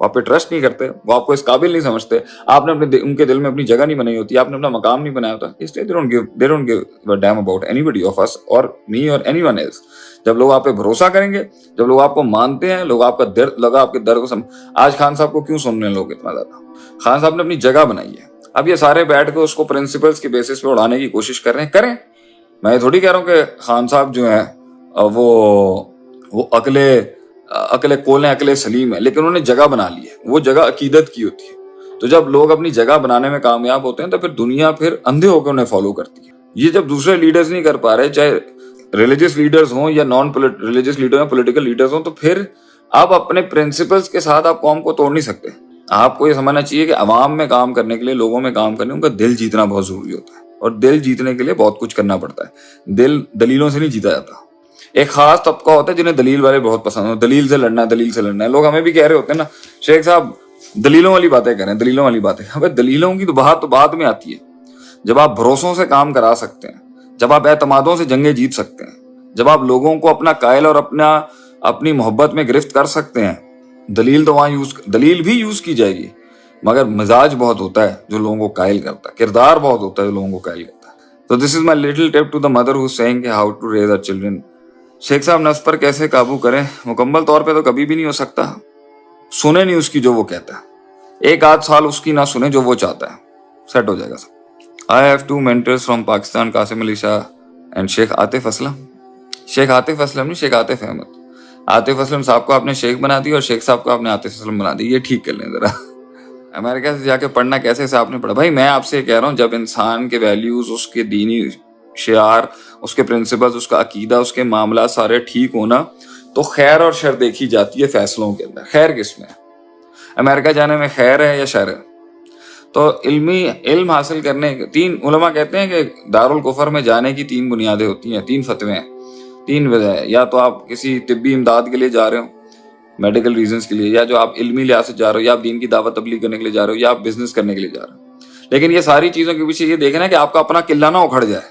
وہ آپ پہ ٹرسٹ نہیں کرتے, وہ آپ کو اس قابل نہیں سمجھتے, آپ نے ان کے دل میں اپنی جگہ نہیں بنائی ہوتی, آپ نے اپنا مقام نہیں بنایا ہوتا, اس لیے they don't give a damn about anybody of us or me or anyone else. جب لوگ آپ پہ بھروسہ کریں گے, جب لوگ آپ کو مانتے ہیں, لوگ آپ کا درد لگا, آپ کے درد کو آج خان صاحب کو کیوں سننے لوگ اتنا زیادہ؟ خان صاحب نے اپنی جگہ بنائی ہے. اب یہ سارے بیٹھ کے اس کو پرنسپلس کے بیسس پہ اڑانے کی کوشش کر رہے ہیں, کریں. میں یہ تھوڑی کہہ رہا ہوں کہ خان صاحب جو ہیں وہ عقل کولیں عقل سلیم ہے, لیکن انہوں نے جگہ بنا لی ہے. وہ جگہ عقیدت کی ہوتی ہے. تو جب لوگ اپنی جگہ بنانے میں کامیاب ہوتے ہیں تو پھر دنیا پھر اندھے ہو کے انہیں فالو کرتی ہے. یہ جب دوسرے لیڈرز نہیں کر پا رہے, چاہے ریلیجس لیڈرز ہوں یا نان ریلیجس لیڈر ہوں, پولیٹیکل لیڈرز ہوں, تو پھر آپ اپنے پرنسپلز کے ساتھ آپ قوم کو توڑ نہیں سکتے. آپ کو یہ سمجھنا چاہیے کہ عوام میں کام کرنے کے لیے, لوگوں میں کام کرنے, ان کا دل جیتنا بہت ضروری ہوتا ہے, اور دل جیتنے کے لیے بہت کچھ کرنا پڑتا ہے. دل دلیلوں سے نہیں جیتا جاتا. ایک خاص طبقہ ہوتا ہے جنہیں دلیل والے بہت پسند ہو, دلیل سے لڑنا ہے, دلیل سے لڑنا ہے. لوگ ہمیں بھی کہہ رہے ہوتے ہیں نا, شیخ صاحب دلیلوں والی باتیں کریں, دلیلوں والی باتیں. ابے دلیلوں کی تو بات تو بعد میں آتی ہے. جب آپ بھروسوں سے کام کرا سکتے ہیں, جب آپ اعتمادوں سے جنگیں جیت سکتے ہیں, جب آپ لوگوں کو اپنا قائل اور اپنی محبت میں گرفت کر سکتے ہیں, دلیل تو وہاں دلیل بھی یوز کی جائے گی, مگر مزاج بہت ہوتا ہے جو لوگوں کو قائل کرتا ہے, کردار بہت ہوتا ہے جو لوگوں کو قائل کرتا ہے. تو this is my little tip to the mother who seeing کہ how to raise our children. شیخ صاحب نفس پر کیسے قابو کریں؟ مکمل طور پہ تو کبھی بھی نہیں ہو سکتا. سنیں نہیں اس کی جو وہ کہتا ہے, ایک آدھ سال اس کی نہ سنیں جو وہ چاہتا ہے, سیٹ ہو جائے گا سب. I have two mentors from Pakistan, Qasim Ali Shah and شیخ عاطف اسلم. شیخ عاطف اسلم نہیں, شیخ عاطف احمد. عاطف اسلم صاحب کو آپ نے شیخ بنا دی اور شیخ صاحب کو آپ نے عاطف اسلم بنا دی, یہ ٹھیک کر لیں ذرا. امریکہ سے جا کے پڑھنا کیسے سے آپ نے پڑھا؟ بھائی میں آپ سے کہہ رہا ہوں, جب انسان کے ویلیوز, اس کے دینی شعار, اس کے پرنسپلز, اس کا عقیدہ, اس کے معاملات سارے ٹھیک ہونا, تو خیر اور شر دیکھی جاتی ہے فیصلوں کے اندر. خیر کس میں؟ امریکہ جانے میں خیر ہے یا شر ہے؟ تو علم حاصل کرنے کے تین علماء کہتے ہیں کہ دارالکفر میں جانے کی تین بنیادیں ہوتی ہیں, تین فتوے ہیں, تین وجہ ہے. یا تو آپ کسی طبی امداد کے لیے جا رہے ہو, میڈیکل ریزنز کے لیے, یا جو آپ علمی لحاظ سے جا رہے ہو, یا آپ دین کی دعوت تبلیغ کرنے کے لیے جا رہے ہو, یا آپ بزنس کرنے کے لیے جا رہے ہو. لیکن یہ ساری چیزوں کے پیچھے یہ دیکھنا ہے کہ آپ کا اپنا قلعہ نہ اکھڑ جائے.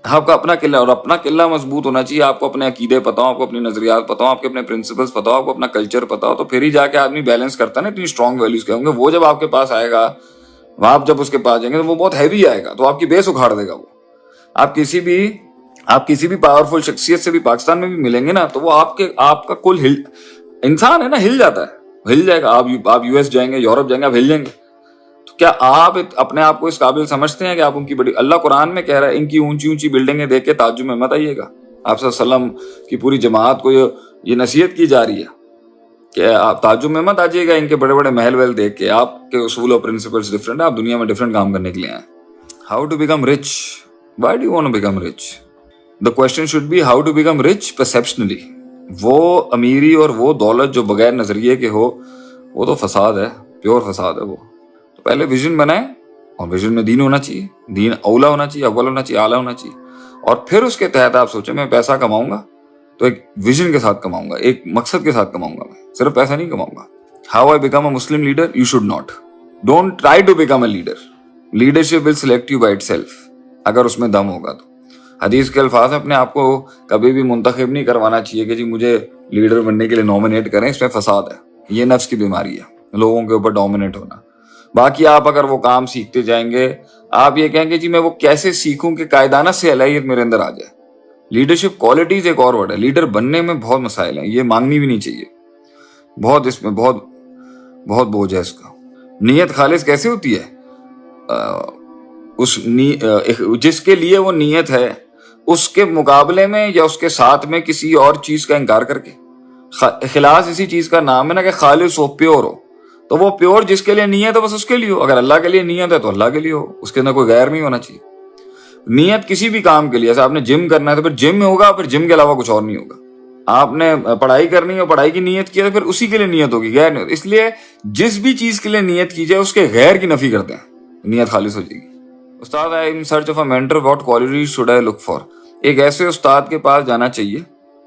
آپ کا اپنا قلعہ, اور اپنا قلعہ مضبوط ہونا چاہیے. آپ کو اپنے عقیدے پتا ہو, آپ کو اپنے نظریات پتا ہو, آپ کے اپنے پرنسپلز پتا ہو, آپ کو اپنا کلچر پتا ہو, تو پھر ہی جا کے آدمی بیلنس کرتا ہے نا. اتنی اسٹرانگ ویلیوز کے ہوں گے, وہ جب آپ کے پاس آئے گا, آپ جب اس کے پاس جائیں گے تو وہ بہت ہیوی آئے گا, تو آپ کی بیس اکھاڑ دے گا وہ. آپ کسی بھی پاورفل شخصیت سے بھی پاکستان میں بھی ملیں گے نا, تو وہ آپ کا کل انسان ہے نا, ہل جاتا ہے, ہل جائے گا. آپ یو ایس جائیں گے, یورپ جائیں گے, آپ ہل جائیں گے. تو کیا آپ اپنے آپ کو اس قابل سمجھتے ہیں کہ آپ ان کی بڑی, اللہ قرآن میں کہہ رہا ہے ان کی اونچی اونچی بلڈنگیں دیکھ کے تعجب میں مت آئیے گا. آپ صلی اللہ علیہ وسلم کی پوری جماعت کو یہ نصیحت کی جا رہی ہے کہ آپ تعجب میں مت آجیے گا ان کے بڑے بڑے محل ویل دیکھ کے. آپ کے اصول اور پرنسپلز ڈفرنٹ ہیں, آپ دنیا میں ڈفرنٹ کام کرنے کے لیے ہیں. How to become rich, why do you want to become rich? The question should be how to become rich perceptionally. وہ امیری اور وہ دولت جو بغیر نظریے کے ہو, وہ تو فساد ہے, پیور فساد ہے وہ. تو پہلے ویژن بنائیں, اور ویژن میں دین ہونا چاہیے, دین اولا ہونا چاہیے, اول ہونا چاہیے, اعلیٰ ہونا چاہیے. اور پھر اس کے تحت آپ سوچیں میں پیسہ کماؤں گا تو ایک ویژن کے ساتھ کماؤں گا, ایک مقصد کے ساتھ کماؤں گا. میں صرف پیسہ نہیں کماؤں گا. How I become a Muslim leader? You should not, don't try to become a leader. Leadership will select you by itself, اگر اس میں دم ہوگا تو. حدیث کے الفاظ اپنے آپ کو کبھی بھی منتخب نہیں کروانا چاہیے کہ جی مجھے لیڈر بننے کے لیے نومینیٹ کریں, اس میں فساد ہے. یہ نفس کی بیماری ہے, لوگوں کے اوپر ڈومینیٹ ہونا. باقی آپ اگر وہ کام سیکھتے جائیں گے, آپ یہ کہیں گے جی میں وہ کیسے سیکھوں کہ قائدانہ صلاحیت میرے اندر آ جائے. لیڈرشپ کوالٹیز ایک اور ورڈ ہے. لیڈر بننے میں بہت مسائل ہیں, یہ مانگنی بھی نہیں چاہیے. بہت اس میں بہت بوجھ ہے اس کا. نیت خالص کیسے ہوتی ہے؟ جس کے لیے وہ نیت ہے اس کے مقابلے میں یا اس کے ساتھ میں کسی اور چیز کا انکار کر کے. اخلاص اسی چیز کا نام ہے نا کہ خالص ہو, پیور ہو. تو وہ پیور جس کے لیے نیت ہے بس اس کے لیے ہو. اگر اللہ کے لیے نیت ہے تو اللہ کے لیے ہو, اس کے اندر کوئی غیر نہیں ہونا چاہیے. نیت کسی بھی کام کے لیے, ایسا آپ نے جم کرنا ہے تو پھر جم میں ہوگا, پھر جم کے علاوہ کچھ اور نہیں ہوگا. آپ نے پڑھائی کرنی ہے, پڑھائی کی نیت کی ہے تو پھر اسی کے لیے نیت ہوگی, غیر نہیں ہوگی. اس لیے جس بھی چیز کے لیے نیت کی جائے اس کے غیر کی نفی کرتے ہیں, نیت خالص ہو جائے گی. استاد I in search of a mentor, what qualities should I look for? ایک ایسے استاد کے پاس جانا چاہیے,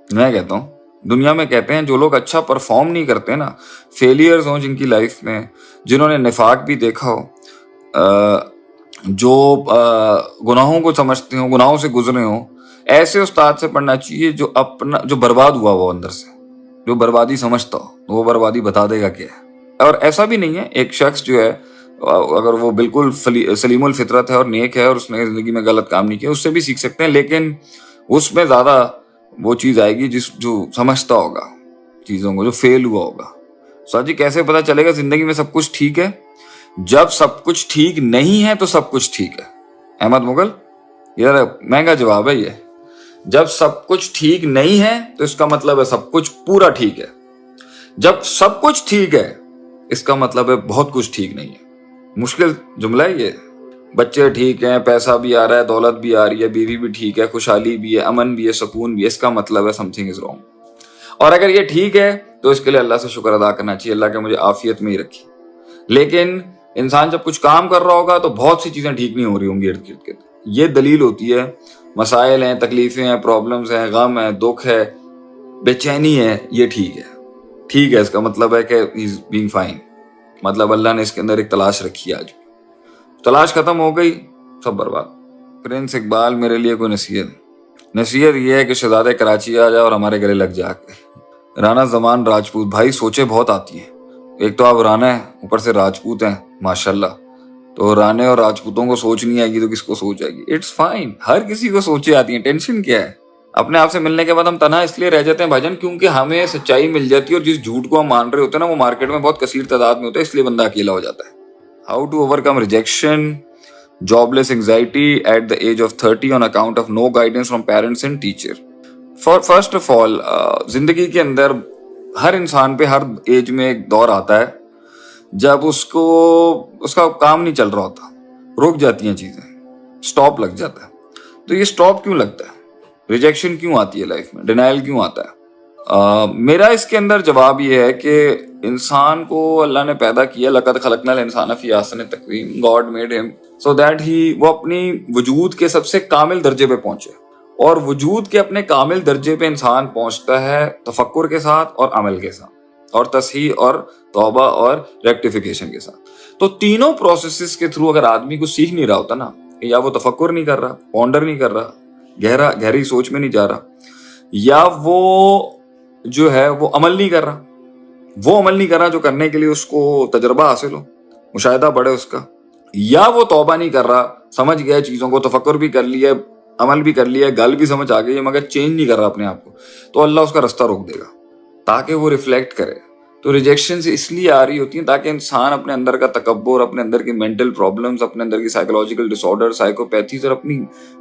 میں کہتا ہوں دنیا میں کہتے ہیں جو لوگ اچھا پرفارم نہیں کرتے نا, فیلیئرز ہوں جن کی لائف میں, جنہوں نے نفاق بھی دیکھا ہو, جو گناہوں کو سمجھتے ہوں, گناہوں سے گزرے ہوں, ایسے استاد سے پڑھنا چاہیے جو برباد ہوا ہو اندر سے, جو بربادی سمجھتا ہو, وہ بربادی بتا دے گا کیا ہے. اور ایسا بھی نہیں ہے ایک شخص جو ہے اگر وہ بالکل سلیم الفطرت ہے اور نیک ہے اور اس نے زندگی میں غلط کام نہیں کیا، اس سے بھی سیکھ سکتے ہیں، لیکن اس میں زیادہ وہ چیز آئے گی جو سمجھتا ہوگا چیزوں کو، جو فیل ہوا ہوگا. سر جی کیسے پتا چلے گا زندگی میں سب کچھ ٹھیک ہے؟ جب سب کچھ ٹھیک نہیں ہے تو سب کچھ ٹھیک ہے. احمد مغل، یہ مہنگا جواب ہے یہ. جب سب کچھ ٹھیک نہیں ہے تو اس کا مطلب ہے سب کچھ پورا ٹھیک ہے. جب سب کچھ ٹھیک ہے اس کا مطلب ہے بہت کچھ ٹھیک نہیں ہے. مشکل جملہ ہے یہ. بچے ٹھیک ہیں، پیسہ بھی آ رہا ہے، دولت بھی آ رہی ہے، بیوی بھی ٹھیک ہے، خوشحالی بھی ہے، امن بھی ہے، سکون بھی ہے، اس کا مطلب ہے سم تھنگ از رانگ. اور اگر یہ ٹھیک ہے تو اس کے لیے اللہ سے شکر ادا کرنا چاہیے، اللہ کہ مجھے عافیت میں ہی رکھی. لیکن انسان جب کچھ کام کر رہا ہوگا تو بہت سی چیزیں ٹھیک نہیں ہو رہی ہوں گی ارد گرد کے. یہ دلیل ہوتی ہے مسائل ہیں، تکلیفیں ہیں، پرابلمز ہیں، غم ہے، دکھ ہے، بے چینی ہے، یہ ٹھیک ہے. ٹھیک ہے اس کا مطلب ہے کہ ہی از بینگ فائن. مطلب اللہ نے اس کے اندر ایک تلاش رکھی ہے. آج تلاش ختم ہو گئی، سب برباد. پرنس اقبال، میرے لیے کوئی نصیحت یہ ہے کہ شہزادہ کراچی آ جائے اور ہمارے گلے لگ جا کے. رانا زمان راجپوت، بھائی سوچیں بہت آتی ہیں. ایک تو آپ رانا ہیں، اوپر سے راجپوت ہیں ماشاءاللہ. تو رانے اور راجپوتوں کو سوچ نہیں آئے گی تو کس کو سوچ آئے گی؟ اٹس فائن، ہر کسی کو سوچیں آتی ہیں، ٹینشن کیا ہے؟ اپنے آپ سے ملنے کے بعد ہم تنہا اس لیے رہ جاتے ہیں بھائی کیونکہ ہمیں سچائی مل جاتی ہے، اور جس جھوٹ کو ہم مان رہے ہوتے ہیں نا وہ مارکیٹ میں بہت کثیر تعداد میں ہوتا ہے، اس لیے بندہ اکیلا ہو جاتا ہے. How to overcome rejection, jobless anxiety at the age of 30 on account of no guidance from parents and teacher. First of all, زندگی کے اندر ہر انسان پہ ہر ایج میں ایک دور آتا ہے جب اس کا کام نہیں چل رہا ہوتا، رک جاتی ہیں چیزیں، سٹاپ لگ جاتا ہے. تو یہ سٹاپ کیوں لگتا ہے؟ ریجیکشن کیوں آتی ہے لائف میں؟ ڈینائل کیوں آتا ہے؟ میرا اس کے اندر جواب یہ ہے کہ انسان کو اللہ نے پیدا کیا، لقد خلقنا الانسان فی احسن تقویم، گاڈ میڈ ہم سو دیٹ وہ اپنی وجود کے سب سے کامل درجے پہ پہنچے. اور وجود کے اپنے کامل درجے پہ انسان پہنچتا ہے تفکر کے ساتھ اور عمل کے ساتھ اور تصحیح اور توبہ اور ریکٹیفیکیشن کے ساتھ. تو تینوں پروسیسز کے تھرو اگر آدمی کو سیکھ نہیں رہا ہوتا نا، یا وہ تفکر نہیں کر رہا، پونڈر نہیں کر رہا، گہری سوچ میں نہیں جا رہا، یا وہ جو ہے وہ عمل نہیں کر رہا جو کرنے کے لیے اس کو تجربہ حاصل ہو، مشاہدہ بڑھے اس کا، یا وہ توبہ نہیں کر رہا، سمجھ گیا چیزوں کو، تفکر بھی کر لیا، عمل بھی کر لیا، گل بھی سمجھ آ گئی ہے، مگر چینج نہیں کر رہا اپنے آپ کو، تو اللہ اس کا رستہ روک دے گا تاکہ وہ ریفلیکٹ کرے. تو ریجیکشن سے اس لیے آ رہی ہوتی ہیں تاکہ انسان اپنے اندر کا تکبر، اپنے اندر کی مینٹل پرابلمز، اپنے اندر کی سائیکولوجیکل ڈس آرڈر، سائیکوپیتھیز اور اپنی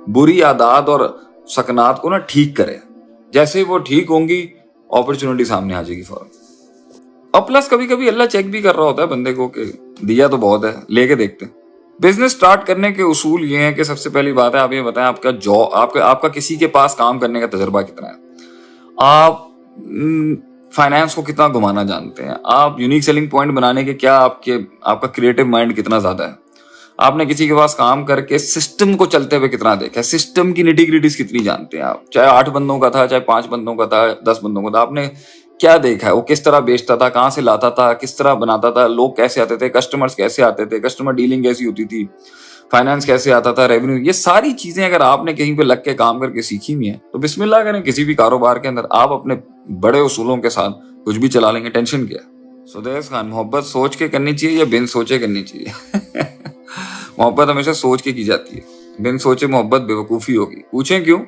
بری عادات اور سکنات کو نا ٹھیک کرے. جیسے وہ ٹھیک ہوں گی اپرچونٹی سامنے آ جائے گی فوراً. اور پلس کبھی کبھی اللہ چیک بھی کر رہا ہوتا ہے بندے کو کہ دیا تو بہت ہے، لے کے دیکھتے ہیں. بزنس سٹارٹ کرنے کے اصول یہ ہیں کہ سب سے پہلی بات ہے آپ یہ بتائیں آپ کا کسی کے پاس کام کرنے کا تجربہ کتنا ہے، آپ فائنانس کو کتنا گھمانا جانتے ہیں، آپ یونیک سیلنگ پوائنٹ بنانے کے کیا آپ کا کریٹو مائنڈ کتنا زیادہ ہے، آپ نے کسی کے پاس کام کر کے سسٹم کو چلتے ہوئے کتنا دیکھا ہے، سسٹم کی نیٹی گریٹیز کتنی جانتے ہیں آپ، چاہے 8 بندوں کا تھا، چاہے 5 بندوں کا تھا، 10 بندوں کا تھا، آپ نے کیا دیکھا ہے، وہ کس طرح بیچتا تھا، کہاں سے لاتا تھا، کس طرح بناتا تھا، لوگ کیسے آتے تھے، کسٹمرز کیسے آتے تھے، کسٹمر ڈیلنگ کیسی ہوتی تھی، فائنانس کیسے آتا تھا، ریونیو. یہ ساری چیزیں اگر آپ نے کہیں پہ لگ کے کام کر کے سیکھی ہوئی ہیں تو بسم اللہ کریں، کسی بھی کاروبار کے اندر آپ اپنے بڑے اصولوں کے ساتھ کچھ بھی چلا لیں گے. ٹینشن کیا ہے؟ سدیس خان، محبت سوچ کے کرنی چاہیے یا بن سوچے کرنی چاہیے؟ محبت ہمیشہ سوچ کے کی جاتی ہے، بن سوچے محبت بے وقوفی ہوگی. پوچھیں کیوں؟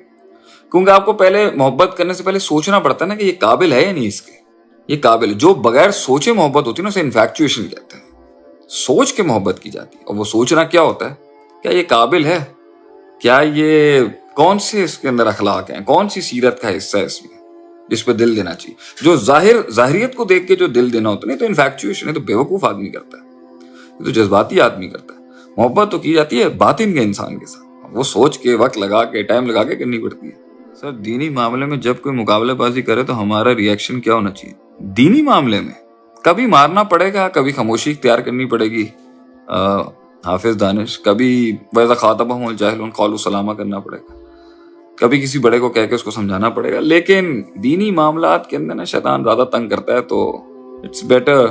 کیونکہ آپ کو پہلے محبت کرنے سے پہلے سوچنا پڑتا ہے نا کہ یہ قابل ہے یا نہیں، اس کے یہ قابل ہے. جو بغیر سوچے محبت ہوتی ہے نا اسے انفیکچویشن کہتے ہیں. سوچ کے محبت کی جاتی ہے، اور وہ سوچنا کیا ہوتا ہے، کیا یہ قابل ہے، کیا یہ کون سے اس کے اندر اخلاق ہیں، کون سی سیرت کا حصہ ہے اس میں جس پہ دل دینا چاہیے. جو ظاہریت کو دیکھ کے جو دل دینا ہوتا ہے، نہیں تو انفیکچویشن ہے، تو بیوقوف آدمی کرتا ہے، یہ تو جذباتی آدمی کرتا ہے. محبت تو کی جاتی ہے باطن کے انسان کے ساتھ، وہ سوچ کے وقت لگا کے ٹائم لگا کے کرنی پڑتی ہے. سر دینی معاملے میں جب کوئی مقابلہ بازی کرے تو ہمارا ریئیکشن کیا ہونا چاہیے؟ دینی معاملے میں کبھی مارنا پڑے گا، کبھی خاموشی اختیار کرنی پڑے گی، حافظ دانش، کبھی وَإِذَا خَاطَبَهُمُ الْجَاهِلُونَ قَالُوا سَلَامًا کرنا پڑے گا، کبھی کسی بڑے کو کہہ کے اس کو سمجھانا پڑے گا. لیکن دینی معاملات کے اندر نا شیطان زیادہ تنگ کرتا ہے، تو اٹس بیٹر.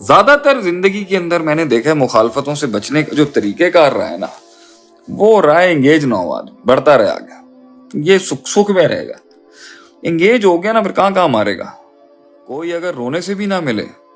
زیادہ تر زندگی کے اندر میں نے دیکھا ہے مخالفتوں سے بچنے کا جو طریقہ کار رہا ہے نا، وہ رہا ہے انگیج نہ ہو آدمی، بڑھتا رہے آگے، یہ سکھ میں رہے گا. انگیج ہو گیا نا پھر کہاں مارے گا. کوئی اگر رونے سے بھی نہ ملے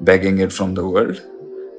begging it from the world.